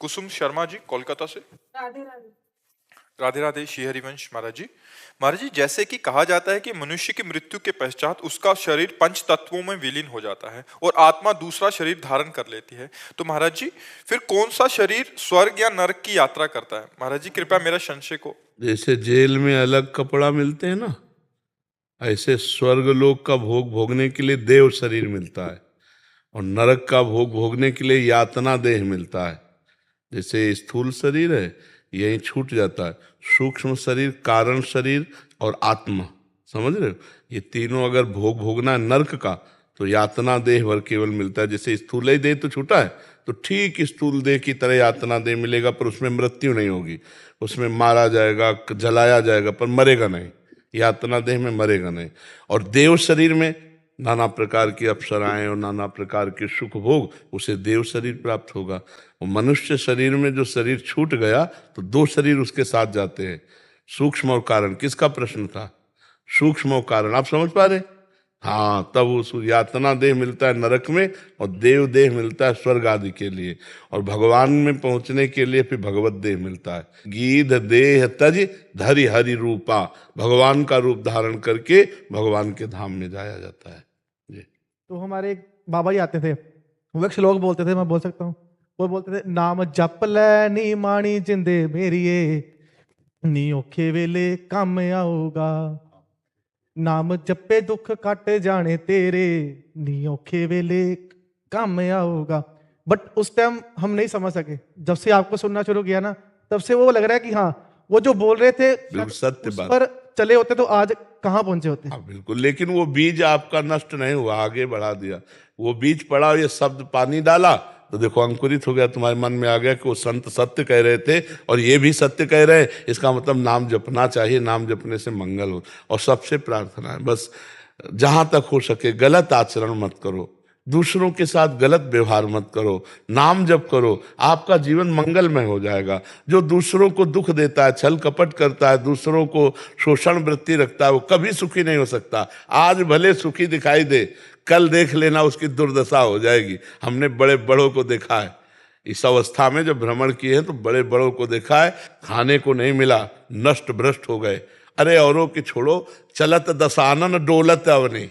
कुसुम शर्मा जी कोलकाता से। राधे राधे। राधे राधे श्री हरिवंश महाराज जी। महाराज जी, जैसे कि कहा जाता है कि मनुष्य की मृत्यु के पश्चात उसका शरीर पंच तत्वों में विलीन हो जाता है और आत्मा दूसरा शरीर धारण कर लेती है, तो महाराज जी फिर कौन सा शरीर स्वर्ग या नरक की यात्रा करता है? महाराज जी कृपया मेरा संशय को। जैसे जेल में अलग कपड़ा मिलते हैं ना, ऐसे स्वर्ग लोक का भोग भोगने के लिए देव शरीर मिलता है और नरक का भोग भोगने के लिए यातना देह मिलता है। जैसे स्थूल शरीर है, यही छूट जाता है। सूक्ष्म शरीर, कारण शरीर और आत्मा, समझ रहे हो? ये तीनों अगर भोग भोगना है नरक का, तो यातना देह भर केवल मिलता है। जैसे स्थूल ही देह तो छूटा है, तो ठीक स्थूल देह की तरह यातना देह मिलेगा, पर उसमें मृत्यु नहीं होगी। उसमें मारा जाएगा, जलाया जाएगा, पर मरेगा नहीं। यातना देह में मरेगा नहीं। और देव शरीर में नाना प्रकार की अप्सराएं और नाना प्रकार के सुख भोग, उसे देव शरीर प्राप्त होगा। और मनुष्य शरीर में जो शरीर छूट गया, तो दो शरीर उसके साथ जाते हैं, सूक्ष्म और कारण। किसका प्रश्न था? सूक्ष्म और कारण। आप समझ पा रहे? हाँ, तब उस यातना देह मिलता है नरक में और देव देह मिलता है स्वर्ग आदि के लिए। और भगवान में पहुंचने के लिए फिर भगवत देह मिलता है। गीध देह तज धरि हरि रूपा, भगवान का रूप धारण करके भगवान के धाम में जाया जाता है जी। तो हमारे एक बाबा जी आते थे, वो एक श्लोक बोलते थे, मैं बोल सकता हूँ। वो बोलते थे, नाम जप ले नी माणी जिंदे मेरिए, नी औखे वेले काम आऊगा। नाम जपे दुख कट जाने तेरे, नी औखे वेले काम आऊगा। बट उस टाइम हम नहीं समझ सके। जब से आपको सुनना शुरू किया ना, तब से वो लग रहा है कि हाँ, वो जो बोल रहे थे बिल्कुल सत्य उस बात। पर चले होते तो आज कहाँ पहुंचे होते। हाँ बिल्कुल, लेकिन वो बीज आपका नष्ट नहीं हुआ, आगे बढ़ा दिया। वो बीज पड़ा, ये शब्द पानी डाला, तो देखो अंकुरित हो गया, तुम्हारे मन में आ गया कि वो संत सत्य कह रहे थे और ये भी सत्य कह रहे हैं। इसका मतलब नाम जपना चाहिए, नाम जपने से मंगल हो। और सबसे प्रार्थना है, बस जहां तक हो सके गलत आचरण मत करो, दूसरों के साथ गलत व्यवहार मत करो, नाम जप करो, आपका जीवन मंगलमय हो जाएगा। जो दूसरों को दुख देता है, छल कपट करता है, दूसरों को शोषण वृत्ति रखता है, वो कभी सुखी नहीं हो सकता। आज भले सुखी दिखाई दे, कल देख लेना उसकी दुर्दशा हो जाएगी। हमने बड़े बड़ों को देखा है, इस अवस्था में जब भ्रमण किए हैं तो बड़े बड़ों को देखा है, खाने को नहीं मिला, नष्ट भ्रष्ट हो गए। अरे औरों की छोड़ो, चलत दशानन डोलत अवनी।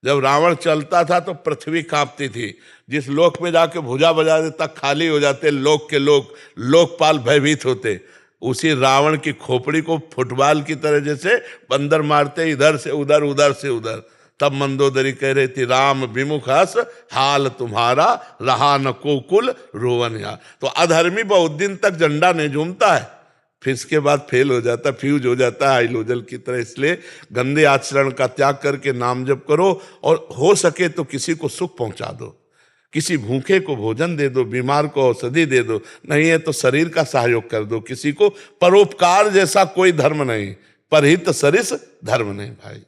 जब रावण चलता था तो पृथ्वी कांपती थी। जिस लोक में जाके भुजा बजा देता, खाली हो जाते लोक के लोग, लोकपाल भयभीत होते। उसी रावण की खोपड़ी को फुटबॉल की तरह जैसे बंदर मारते, इधर से उधर, उधर से उधर। तब मंदोदरी कह रही थी, राम विमुख हस हाल तुम्हारा, रहा न को कुल रोवन या। तो अधर्मी बहुत दिन तक झंडा नहीं झूमता है, फिर इसके बाद फेल हो जाता, फ्यूज हो जाता है हाइलोजल की तरह। इसलिए गंदे आचरण का त्याग करके नाम जप करो, और हो सके तो किसी को सुख पहुंचा दो, किसी भूखे को भोजन दे दो, बीमार को औषधि दे दो, नहीं है तो शरीर का सहयोग कर दो किसी को। परोपकार जैसा कोई धर्म नहीं, परहित सरिस धर्म नहीं भाई।